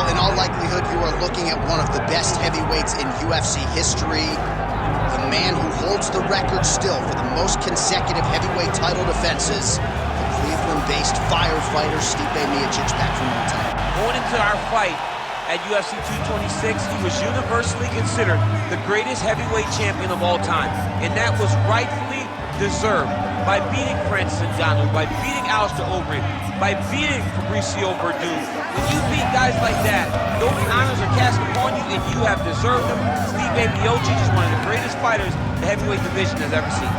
Well, in all likelihood, you are looking at one of the best heavyweights in UFC history. The man who holds the record still for the most consecutive heavyweight title defenses. The Cleveland-based firefighter Stipe Moicic, back from Montana. Going into our fight at UFC 226, he was universally considered the greatest heavyweight champion of all time. And that was rightfully deserved by beating Francis Ngannou, by beating Alistair Overeem, by beating Fabricio Verdun. When you beat guys like that, those honors are cast upon you and you have deserved them. Stipe Moicic is one of the greatest fighters the heavyweight division has ever seen.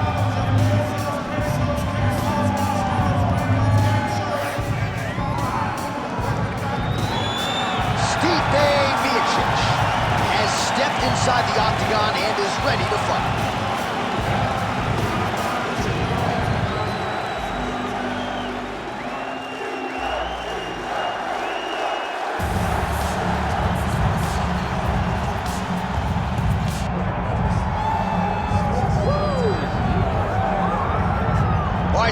Stipe Moicic has stepped inside the octagon and is ready to fight.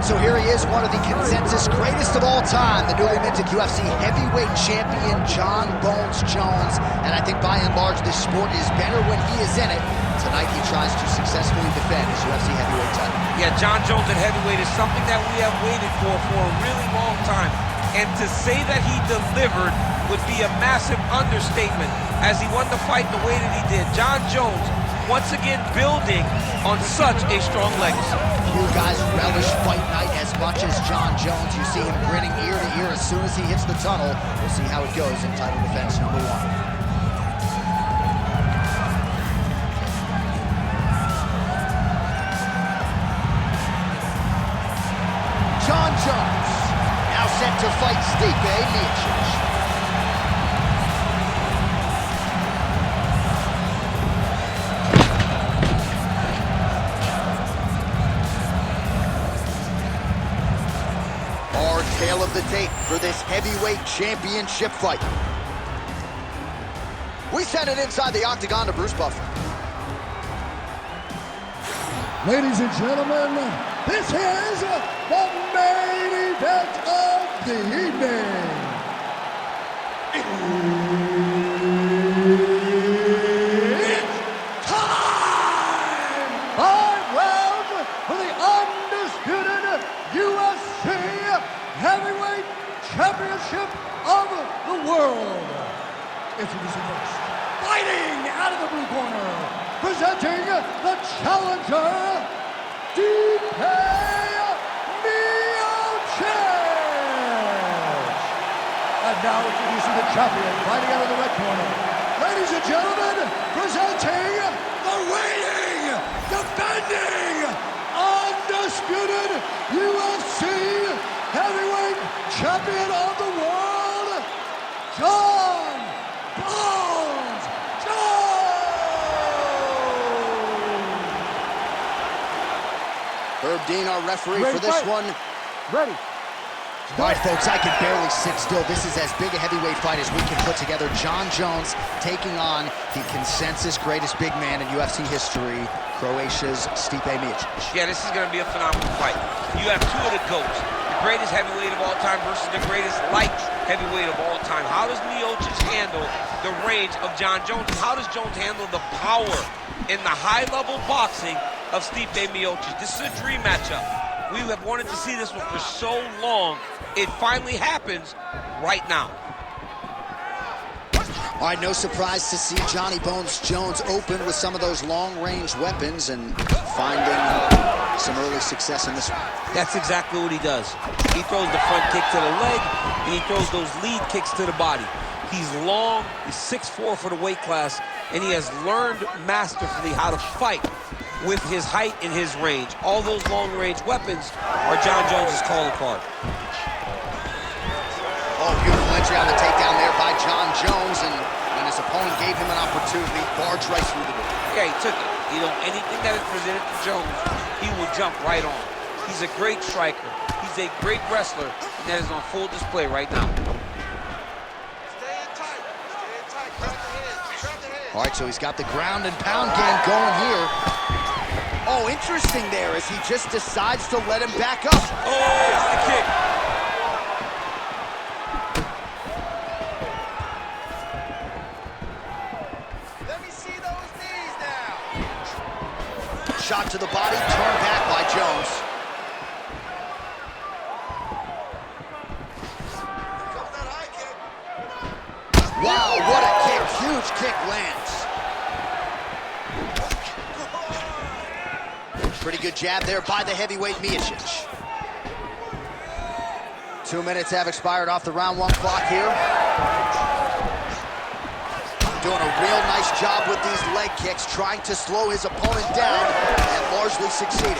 So here he is, one of the consensus greatest of all time, the newly minted UFC heavyweight champion, Jon Bones Jones. And I think by and large, this sport is better when he is in it. Tonight, he tries to successfully defend his UFC heavyweight title. Yeah, Jon Jones at heavyweight is something that we have waited for a really long time. And to say that he delivered would be a massive understatement as he won the fight the way that he did. Jon Jones, once again, building on such a strong legacy. Few guys relish fight night as much as Jon Jones. You see him grinning ear to ear as soon as he hits the tunnel. We'll see how it goes in title defense number 1. Jon Jones, now set to fight Stipe Moicic. Tale of the tape for this heavyweight championship fight. We send it inside the octagon to Bruce Buffer. Ladies and gentlemen, this is the main event of the evening. It's time! 5 rounds for the undisputed UFC Heavyweight Championship of the world. Introducing first, fighting out of the blue corner, presenting the challenger, Stipe Moicic. And now introducing the champion, fighting out of the red corner. Ladies and gentlemen, presenting the reigning, defending, undisputed UFC Heavyweight Champion of the world, Jon Bones Jones! Herb Dean, our referee for this one. Ready. All right, folks, I can barely sit still. This is as big a heavyweight fight as we can put together. Jon Jones taking on the consensus greatest big man in UFC history, Croatia's Stipe Moicic. Yeah, this is going to be a phenomenal fight. You have two of the GOATs. Greatest heavyweight of all time versus the greatest light heavyweight of all time. How does Moicic handle the range of Jon Jones? And how does Jones handle the power in the high-level boxing of Stipe Moicic? This is a dream matchup. We have wanted to see this one for so long. It finally happens right now. All right, no surprise to see Johnny Bones Jones open with some of those long-range weapons and finding some early success in this one. That's exactly what he does. He throws the front kick to the leg, and he throws those lead kicks to the body. He's long, he's 6'4" for the weight class, and he has learned masterfully how to fight with his height and his range. All those long-range weapons are Jon Jones' calling card. Oh, beautiful entry on the takedown there by Jon Jones, and when his opponent gave him an opportunity, barged right through the door. Yeah, he took it. You know, anything that is presented to Jones, he will jump right on. He's a great striker. He's a great wrestler, and that is on full display right now. All right, so he's got the ground and pound game going here. Oh, interesting there as he just decides to let him back up. Oh, it's the kick. shot to the body, turned back by Jones. Wow, what a kick. Huge kick lands. Pretty good jab there by the heavyweight Moicic. 2 minutes have expired off the round 1 clock here. Doing a real nice job with these leg kicks, trying to slow his opponent down, and largely succeeding.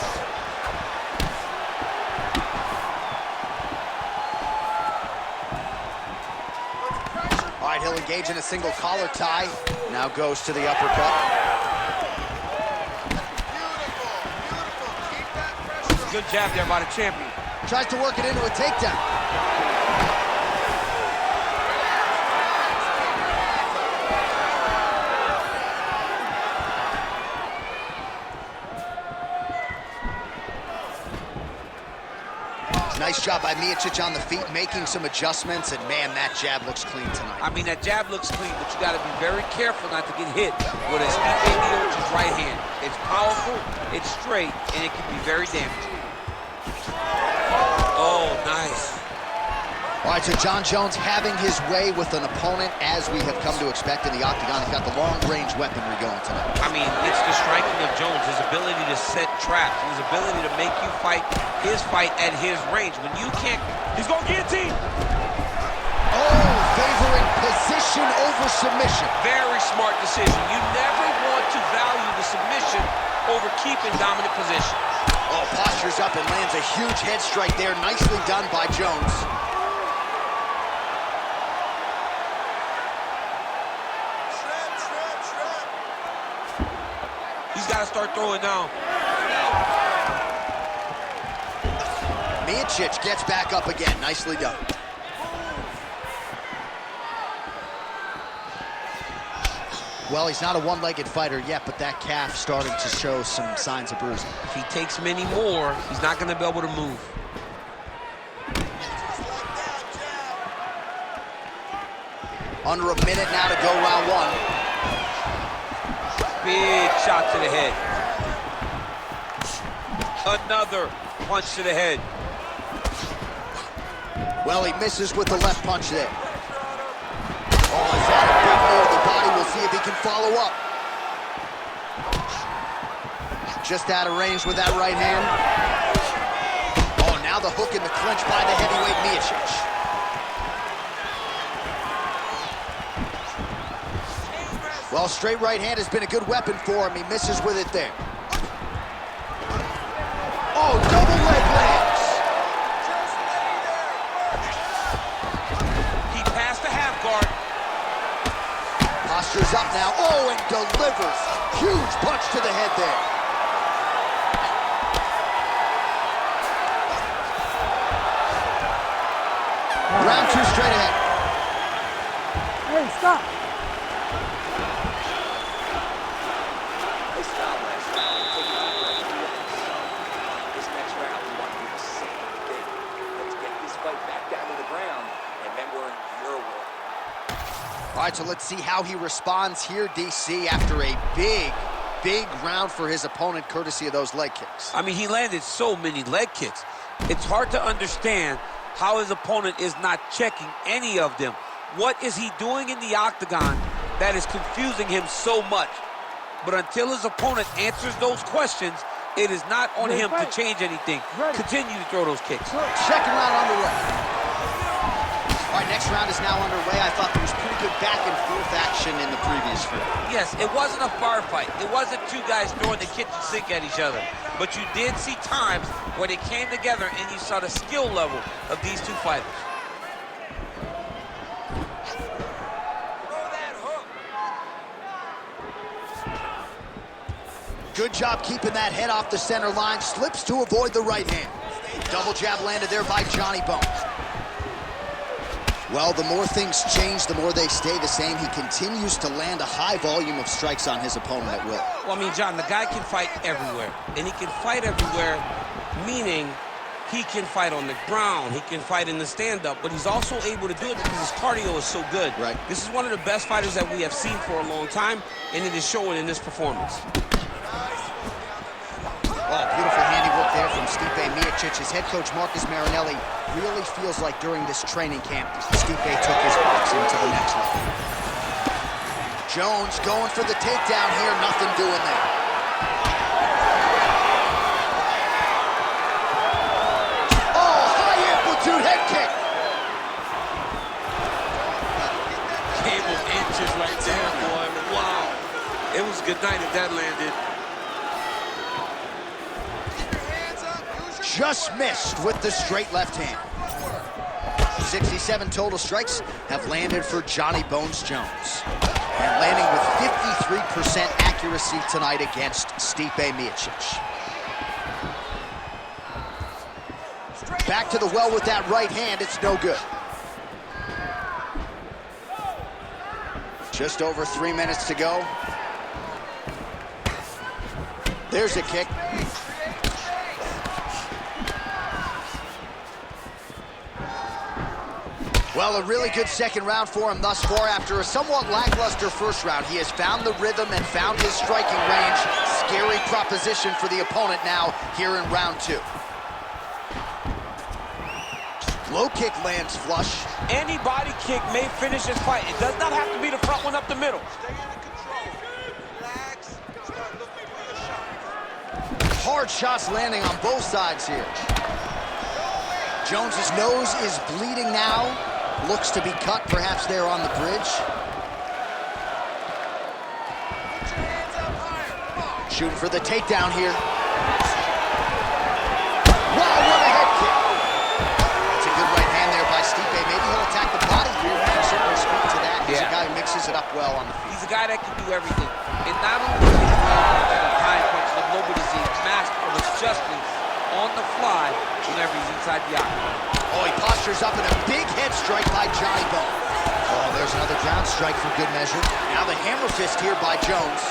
All right, he'll engage in a single collar tie. Now goes to the uppercut. Good jab there by the champion. Tries to work it into a takedown. Nice job by Moicic on the feet, making some adjustments, and man, that jab looks clean tonight. I mean, that jab looks clean, but you got to be very careful not to get hit with a Stipe Moicic's right hand. It's powerful, it's straight, and it can be very damaging. Oh, nice. All right, so Jon Jones having his way with an opponent as we have come to expect in the octagon. He's got the long-range weaponry going tonight. I mean, it's the striking of Jones, his ability to set traps, his ability to make you fight his fight at his range. When you can't, he's going to guillotine. Oh, favoring position over submission. Very smart decision. You never want to value the submission over keeping dominant position. Oh, postures up and lands a huge head strike there. Nicely done by Jones. He's got to start throwing now. Moicic gets back up again. Nicely done. Well, he's not a one-legged fighter yet, but that calf starting to show some signs of bruising. If he takes many more, he's not going to be able to move. Under a minute now to go round 1. Big shot to the head. Another punch to the head. Well, he misses with the left punch there. Oh, is that a big move? The body, we'll see if he can follow up. Just out of range with that right hand. Oh, now the hook in the clinch by the heavyweight Moicic. Well, straight right hand has been a good weapon for him. He misses with it there. Oh, double leg lands. He passed the half guard. Postures up now. Oh, and delivers. Huge punch to the head there. Round 2 straight ahead. Hey, stop. All right, so let's see how he responds here, DC, after a big round for his opponent, courtesy of those leg kicks. I mean, he landed so many leg kicks. It's hard to understand how his opponent is not checking any of them. What is he doing in the octagon that is confusing him so much? But until his opponent answers those questions, it is not on him to change anything. Continue to throw those kicks. Second round underway. All right, next round is now underway. I thought there was pretty good back and forth action in the previous round. Yes, it wasn't a firefight. It wasn't two guys throwing the kitchen sink at each other. But you did see times where they came together and you saw the skill level of these two fighters. Good job keeping that head off the center line. Slips to avoid the right hand. Double jab landed there by Johnny Bones. Well, the more things change, the more they stay the same. He continues to land a high volume of strikes on his opponent at will. Well, I mean, John, the guy can fight everywhere. And he can fight everywhere, meaning he can fight on the ground, he can fight in the stand-up, but he's also able to do it because his cardio is so good. Right. This is one of the best fighters that we have seen for a long time, and it is showing in this performance. Oh, beautiful handiwork there from Stipe Moicic. His head coach, Marcus Marinelli, really feels like during this training camp, Stipe took his boxing to the next level. Jones going for the takedown here, nothing doing there. Oh, high amplitude head kick. Game of inches right there, boy. Wow. It was good night if that landed. Just missed with the straight left hand. 67 total strikes have landed for Johnny Bones Jones. And landing with 53% accuracy tonight against Stipe Moicic. Back to the well with that right hand, it's no good. Just over 3 minutes to go. There's a kick. Well, a really good second round for him thus far. After a somewhat lackluster first round, he has found the rhythm and found his striking range. Scary proposition for the opponent now here in round 2. Low kick lands flush. Any body kick may finish this fight. It does not have to be the front one up the middle. Hard shots landing on both sides here. Jones's nose is bleeding now. Looks to be cut, perhaps there on the bridge. Shooting for the takedown here. Wow, what a head kick. That's a good right hand there by Stipe. Maybe he'll attack the body here. You can certainly speak to that. He's a guy who mixes it up well on the feet. He's a guy that can do everything. And not only is he a high punch, the global disease, master of adjustments on the fly whenever he's inside the octagon. Oh, he postures up in a big head strike by Johnny Bone. Oh, there's another ground strike for good measure. Now the hammer fist here by Jones.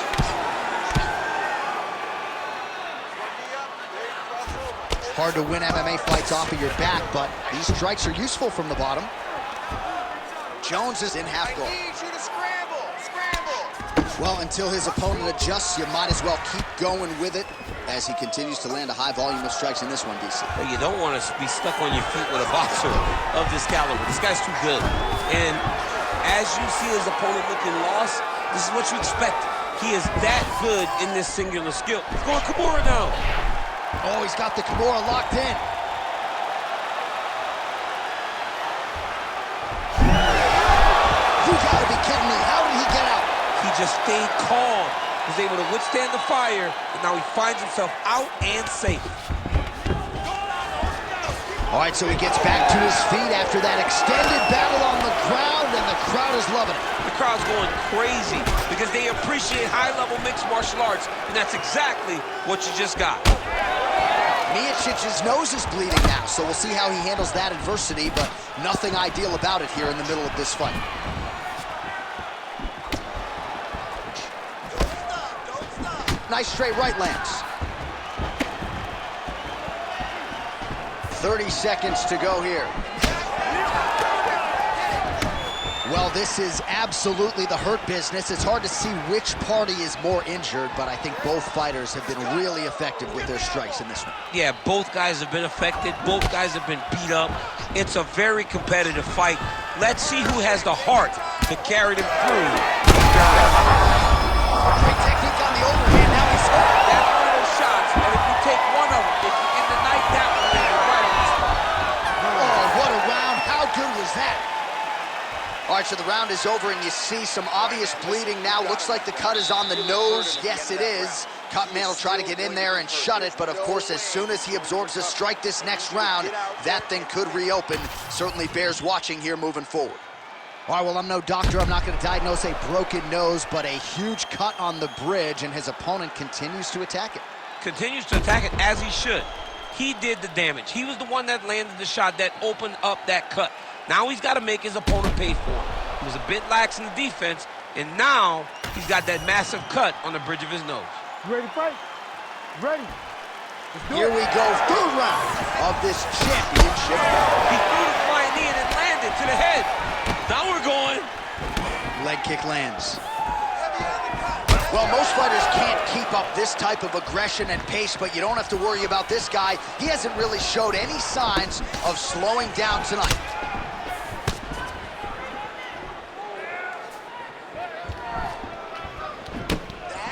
Hard to win MMA fights off of your back, but these strikes are useful from the bottom. Jones is in half guard. Well, until his opponent adjusts, you might as well keep going with it as he continues to land a high volume of strikes in this one, DC. Well, you don't want to be stuck on your feet with a boxer of this caliber. This guy's too good. And as you see his opponent looking lost, this is what you expect. He is that good in this singular skill. He's going Kimura now. Oh, he's got the Kimura locked in. You gotta be kidding me. How did he get out? He just stayed calm, was able to withstand the fire, and now he finds himself out and safe. All right, so he gets back to his feet after that extended battle on the ground, and the crowd is loving it. The crowd's going crazy because they appreciate high-level mixed martial arts, and that's exactly what you just got. Moicic's nose is bleeding now, so we'll see how he handles that adversity, but nothing ideal about it here in the middle of this fight. Nice straight right lands. 30 seconds to go here. Well, this is absolutely the hurt business. It's hard to see which party is more injured, but I think both fighters have been really effective with their strikes in this one. Yeah, both guys have been affected. Both guys have been beat up. It's a very competitive fight. Let's see who has the heart to carry them through. Great technique on the overhand. Now he's hurt. That's one of those shots, and if you take one of them, if you end the night that one, then you're right on the spot. Oh, what a round. How good was that? All right, so the round is over, and you see some obvious bleeding now. Looks like the cut is on the nose. Yes, it is. Cutman will try to get in there and shut it, but of course, as soon as he absorbs a strike this next round, that thing could reopen. Certainly bears watching here moving forward. All right, well, I'm no doctor. I'm not going to diagnose a broken nose, but a huge cut on the bridge, and his opponent continues to attack it. Continues to attack it as he should. He did the damage. He was the one that landed the shot that opened up that cut. Now he's got to make his opponent pay for it. He was a bit lax in the defense, and now he's got that massive cut on the bridge of his nose. You ready to fight? Ready. Here we go, third round of this championship bout. He threw the flying knee and it landed to the head. Now we're going. Leg kick lands. Well, most fighters can't keep up this type of aggression and pace, but you don't have to worry about this guy. He hasn't really showed any signs of slowing down tonight.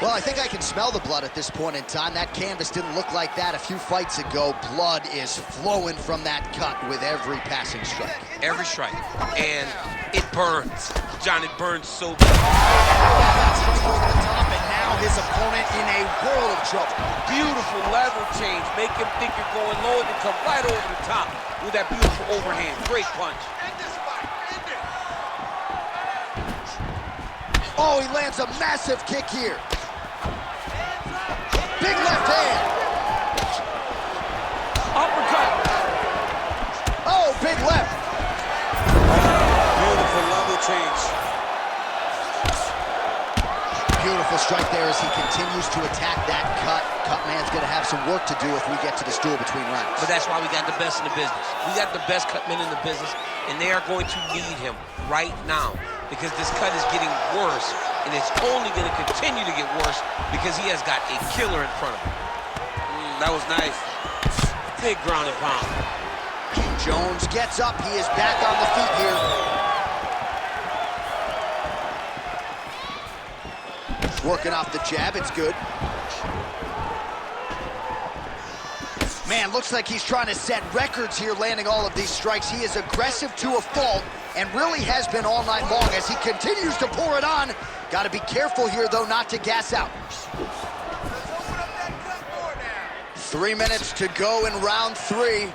Well, I think I can smell the blood at this point in time. That canvas didn't look like that a few fights ago. Blood is flowing from that cut with every passing strike. Every strike. And it burns. John, it burns so bad. That's straight over the top, and now his opponent in a world of trouble. Beautiful level change. Make him think you're going low and then come right over the top with that beautiful overhand. Great punch. Oh, he lands a massive kick here. Big left hand. Uppercut. Oh, big left. Beautiful level change. Beautiful strike there as he continues to attack that cut. Cutman's going to have some work to do if we get to this duel between rounds. But that's why we got the best in the business. We got the best cutmen in the business, and they are going to need him right now because this cut is getting worse, and it's only going to continue to get worse because he has got a killer in front of him. That was nice. Big ground and pound. Jones gets up. He is back on the feet here. Working off the jab. It's good. Man, looks like he's trying to set records here, landing all of these strikes. He is aggressive to a fault and really has been all night long as he continues to pour it on. Got to be careful here, though, not to gas out. 3 minutes to go in round 3. There,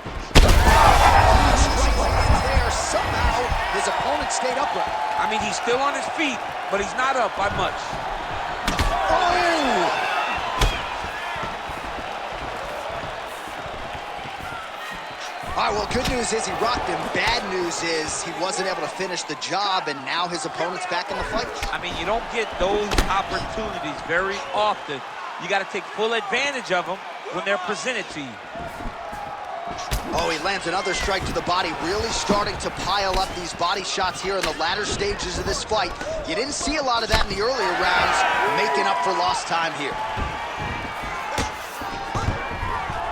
somehow his opponent stayed upright. I mean, he's still on his feet, but he's not up by much. Oh! All right, well, good news is he rocked him. Bad news is he wasn't able to finish the job, and now his opponent's back in the fight. I mean, you don't get those opportunities very often. You got to take full advantage of them when they're presented to you. Oh, he lands another strike to the body, really starting to pile up these body shots here in the latter stages of this fight. You didn't see a lot of that in the earlier rounds, making up for lost time here.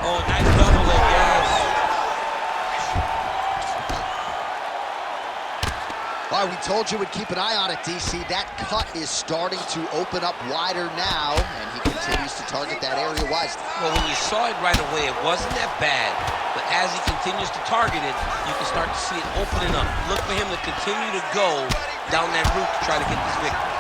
Oh, nice double leg, yes. All right, we told you we'd keep an eye on it, DC. That cut is starting to open up wider now, and he continues to target that area wisely. Well, when you saw it right away, it wasn't that bad. But as he continues to target it, you can start to see it opening up. Look for him to continue to go down that route to try to get this victory.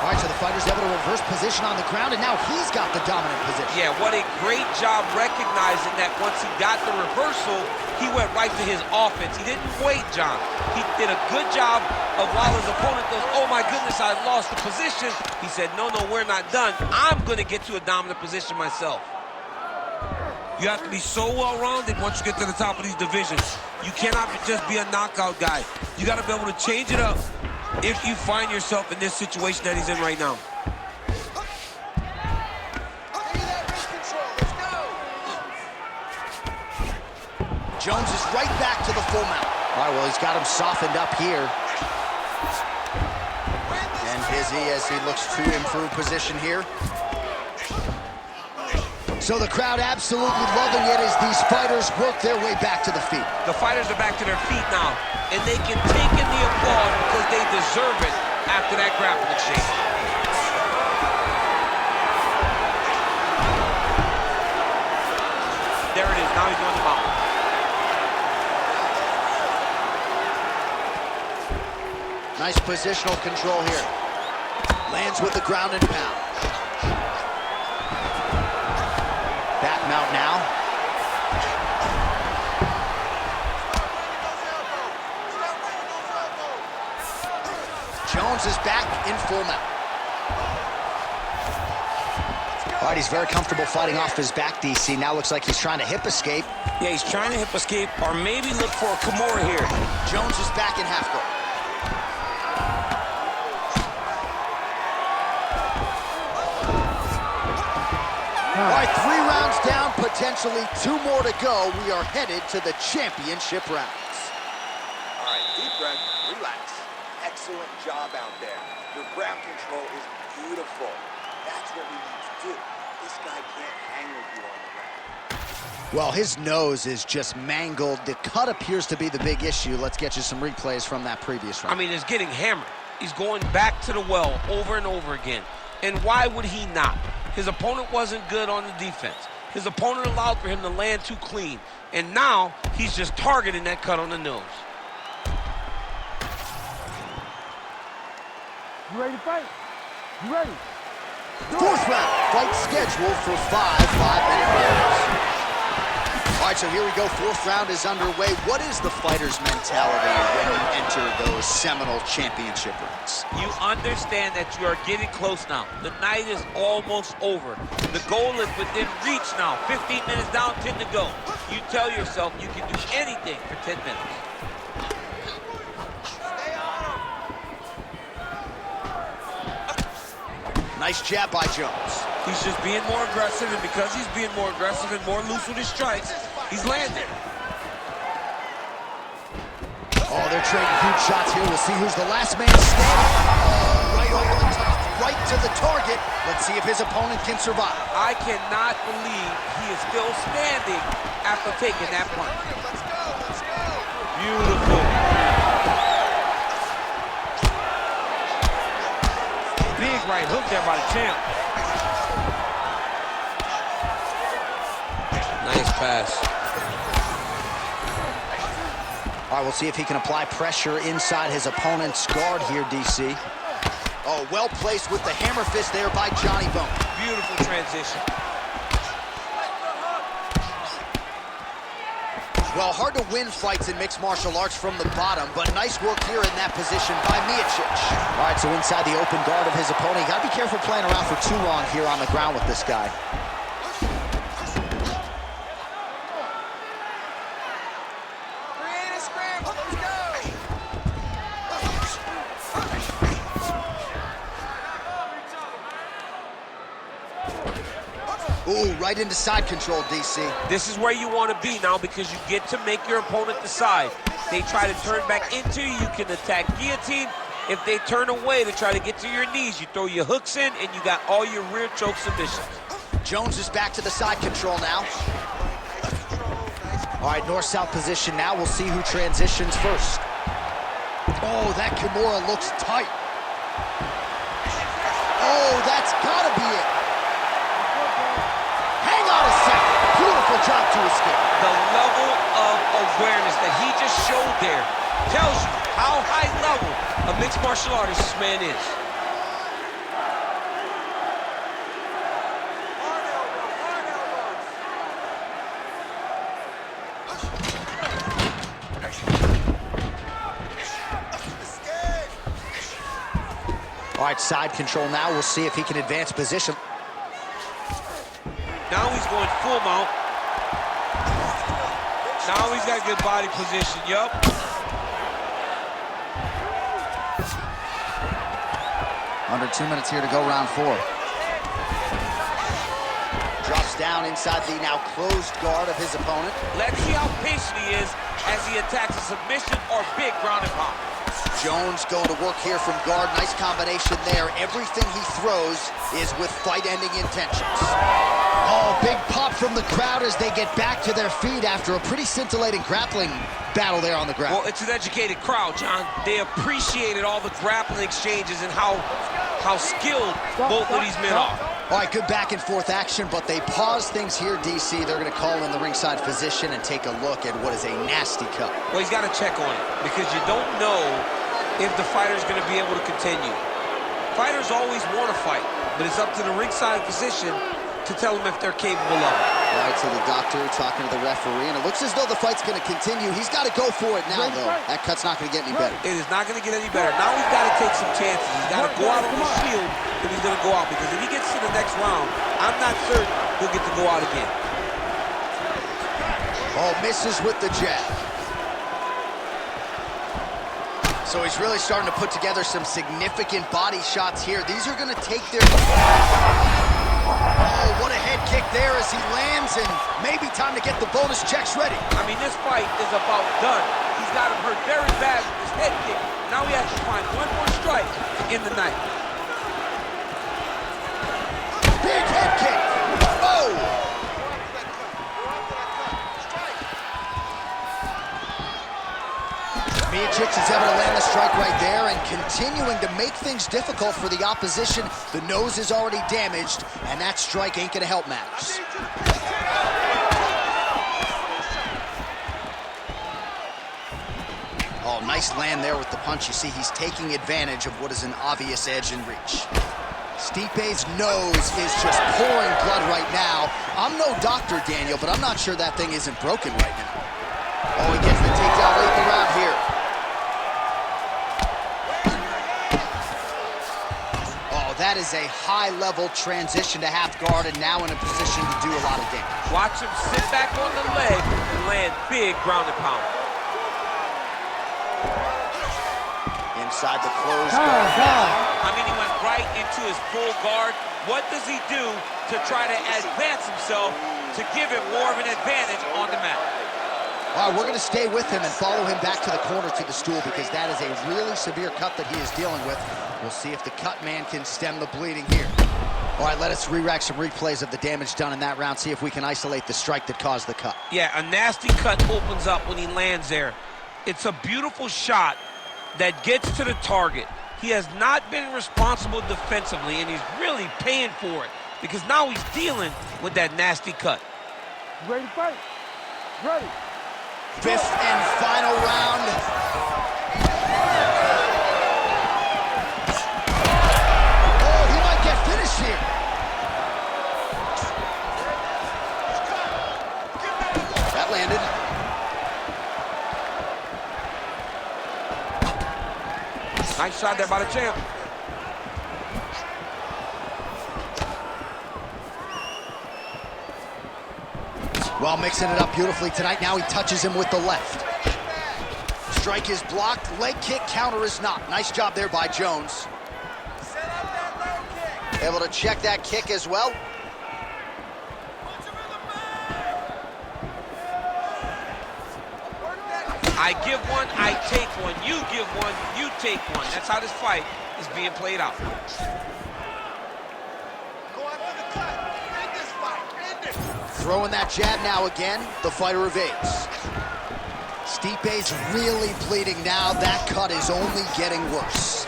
All right, so the fighter's able to reverse position on the ground, and now he's got the dominant position. Yeah, what a great job recognizing that once he got the reversal, he went right to his offense. He didn't wait, John. He did a good job of while his opponent goes, oh my goodness, I lost the position. He said, no, we're not done. I'm going to get to a dominant position myself. You have to be so well-rounded once you get to the top of these divisions. You cannot just be a knockout guy. You got to be able to change it up if you find yourself in this situation that he's in right now. Jones is right back to the full mount. All right, well, he's got him softened up here. And busy as he looks to improve position here. So the crowd absolutely loving it as these fighters work their way back to the feet. The fighters are back to their feet now, and they can take in the applause because they deserve it after that grappling exchange. There it is. Now he's on the mountain. Nice positional control here. Lands with the ground and pound. Back mount now. Jones is back in full mount. All right, he's very comfortable fighting off his back, DC. Now looks like he's trying to hip escape. Yeah, he's trying to hip escape or maybe look for a Kimura here. Jones is back in half guard. All right, 3 rounds down, potentially 2 more to go. We are headed to the championship rounds. All right, deep breath, relax. excellent job out there. Your ground control is beautiful. That's what we need to do. This guy can't hang with you on the ground. Well, his nose is just mangled. The cut appears to be the big issue. Let's get you some replays from that previous round. I mean, it's getting hammered. He's going back to the well over and over again. And why would he not? His opponent wasn't good on the defense. His opponent allowed for him to land too clean. And now he's just targeting that cut on the nose. You ready to fight? You ready? Fourth round, fight scheduled for 5 5-minute rounds. All right, so here we go. Fourth round is underway. What is the fighter's mentality when you enter those seminal championship rings? You understand that you are getting close now. The night is almost over. The goal is within reach now. 15 minutes down, 10 to go. You tell yourself you can do anything for 10 minutes. Nice jab by Jones. He's just being more aggressive, and because he's being more aggressive and more loose with his strikes, he's landing. Oh, they're trading huge shots here. We'll see who's the last man standing. Right over the top, right to the target. Let's see if his opponent can survive. I cannot believe he is still standing after taking that punch. Let's go, let's go. Beautiful. Big right hook there by the champ. Nice pass. All right, we'll see if he can apply pressure inside his opponent's guard here, DC. Oh, well placed with the hammer fist there by Johnny Bone. Beautiful transition. Well, hard to win fights in mixed martial arts from the bottom, but nice work here in that position by Moicic. All right, so inside the open guard of his opponent. You gotta be careful playing around for too long here on the ground with this guy. Create a scramble, let's go. Ooh, right into side control, DC. This is where you want to be now because you get to make your opponent decide. They try to turn back into you, you can attack guillotine. If they turn away to try to get to your knees, you throw your hooks in and you got all your rear choke submissions. Jones is back to the side control now. All right, north-south position now. We'll see who transitions first. Oh, that Kimura looks tight. Oh, that's gotta be it. Hang on a second. Beautiful job to escape. The level of awareness that he just showed there tells you how high level a mixed martial artist this man is. All right, side control now. We'll see if he can advance position. Now he's going full mount. Now he's got good body position, yup. Under 2 minutes here to go, round 4. Drops down inside the now closed guard of his opponent. Let's see how patient he is as he attacks a submission or big ground and pound. Jones going to work here from guard. Nice combination there. Everything he throws is with fight-ending intentions. Oh, big pop from the crowd as they get back to their feet after a pretty scintillating grappling battle there on the ground. Well, it's an educated crowd, John. They appreciated all the grappling exchanges and how skilled both of these men are. All right, good back and forth action, but they pause things here, DC. They're going to call in the ringside physician and take a look at what is a nasty cut. Well, he's got to check on it because you don't know if the fighter's going to be able to continue. Fighters always want to fight, but it's up to the ringside physician to tell them if they're capable of it. All right, so the doctor talking to the referee, and it looks as though the fight's going to continue. He's got to go for it now, though. That cut's not going to get any better. It is not going to get any better. Now he's got to take some chances. He's got to go out on the shield if he's going to go out, because if he gets to the next round, I'm not certain he'll get to go out again. Oh, misses with the jab. So he's really starting to put together some significant body shots here. These are going to take their... Oh, what a head kick there as he lands, and maybe time to get the bonus checks ready. I mean, this fight is about done. He's got him hurt very bad with his head kick. Now he has to find one more strike to end the night. Big head kick. Oh! Moicic is able to land the strike right there and continuing to make things difficult for the opposition. The nose is already damaged, and that strike ain't gonna help matters. Oh, nice land there with the punch. You see, he's taking advantage of what is an obvious edge in reach. Stipe's nose is just pouring blood right now. I'm no doctor, Daniel, but I'm not sure that thing isn't broken right now. Oh, he gets the takedown late in the round here. That is a high-level transition to half guard and now in a position to do a lot of damage. Watch him sit back on the leg and land big ground and pound. Inside the closed guard. I mean, he went right into his full guard. What does he do to try to advance himself to give him more of an advantage on the mat? All right, we're going to stay with him and follow him back to the corner to the stool because that is a really severe cut that he is dealing with. We'll see if the cut man can stem the bleeding here. All right, let us re-rack some replays of the damage done in that round, see if we can isolate the strike that caused the cut. Yeah, a nasty cut opens up when he lands there. It's a beautiful shot that gets to the target. He has not been responsible defensively, and he's really paying for it because now he's dealing with that nasty cut. You ready to fight? Ready. Fifth and final round. Oh, he might get finished here. That landed. Nice shot there by the champ. Well, mixing it up beautifully tonight. Now he touches him with the left. Strike is blocked. Leg kick, counter is not. Nice job there by Jones. Able to check that kick as well. I give one, I take one. You give one, you take one. That's how this fight is being played out. Throwing that jab now again, the fighter evades. Stipe's really bleeding now. That cut is only getting worse.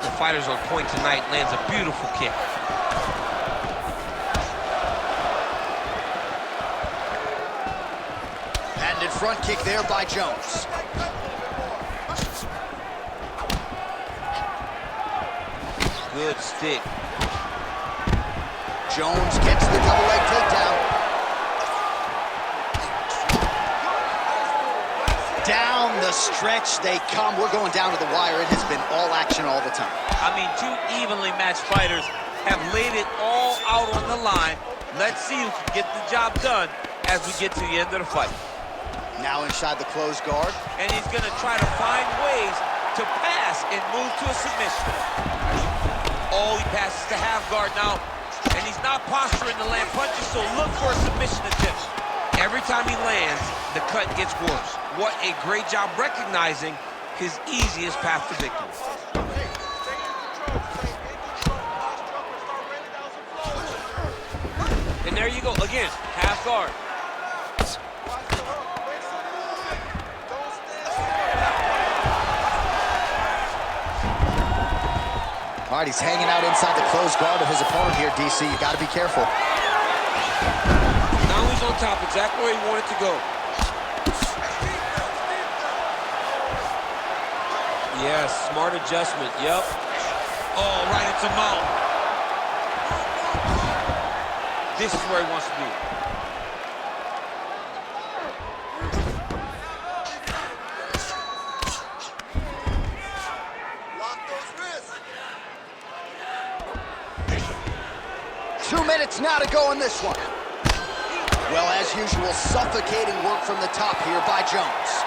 The fighter's on point tonight, lands a beautiful kick. Patented front kick there by Jones. Good stick. Jones gets the double leg takedown. Down the stretch they come. We're going down to the wire. It has been all action all the time. I mean, two evenly matched fighters have laid it all out on the line. Let's see who can get the job done as we get to the end of the fight. Now inside the closed guard. And he's going to try to find ways to pass and move to a submission. Oh, he passes to half guard now, and he's not posturing to land punches, so look for a submission attempt. Every time he lands, the cut gets worse. What a great job recognizing his easiest path to victory. And there you go, again, half guard. All right, he's hanging out inside the closed guard of his opponent here, DC. You got to be careful. Now he's on top, exactly where he wanted to go. Yes, smart adjustment, yep. Oh, right into mount. This is where he wants to be. Lock those wrists. 2 minutes now to go in this one. Well, as usual, suffocating work from the top here by Jones.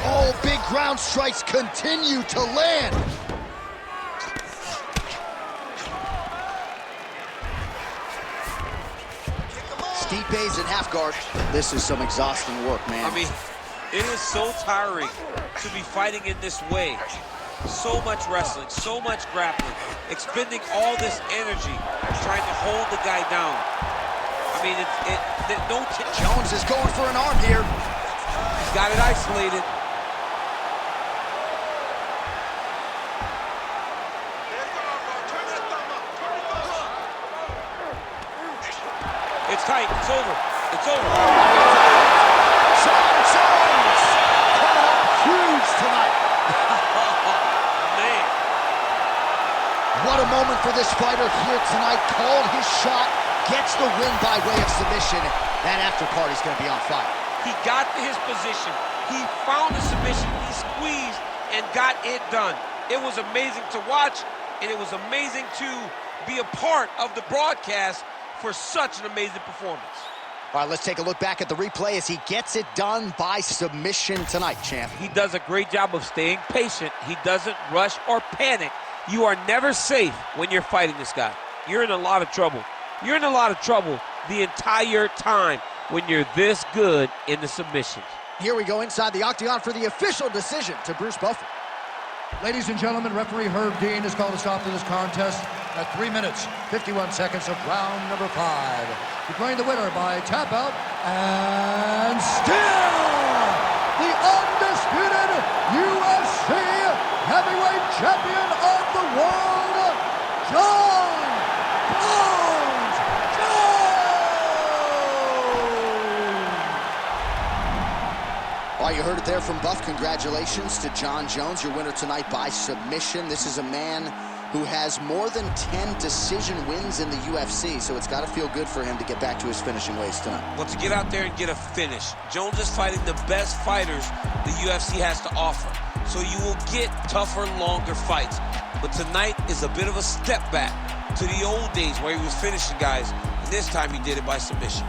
Oh, big ground strikes continue to land. bays in half guard. This is some exhausting work, man. I mean, it is so tiring to be fighting in this way. So much wrestling, so much grappling, expending all this energy trying to hold the guy down. I mean, Jones is going for an arm here. He's got it isolated. It's tight, it's over, it's over. John Jones coming up huge tonight. Man. What a moment for this fighter here tonight. Called his shot, gets the win by way of submission. That after party's gonna be on fire. He got to his position. He found the submission, he squeezed and got it done. It was amazing to watch, and it was amazing to be a part of the broadcast for such an amazing performance. All right, let's take a look back at the replay as he gets it done by submission tonight, champ. He does a great job of staying patient. He doesn't rush or panic. You are never safe when you're fighting this guy. You're in a lot of trouble. You're in a lot of trouble the entire time when you're this good in the submissions. Here we go inside the octagon for the official decision to Bruce Buffer. Ladies and gentlemen, referee Herb Dean has called a stop to this contest at 3 minutes, 51 seconds of round number 5. Declaring the winner by tap out, and still the undisputed UFC heavyweight champion of the world, John Bones Jones! All right, you heard it there from Buff. Congratulations to John Jones, your winner tonight by submission. This is a man who has more than 10 decision wins in the UFC, so it's got to feel good for him to get back to his finishing ways tonight. Well, to get out there and get a finish. Jones is fighting the best fighters the UFC has to offer, so you will get tougher, longer fights. But tonight is a bit of a step back to the old days where he was finishing guys, and this time he did it by submission.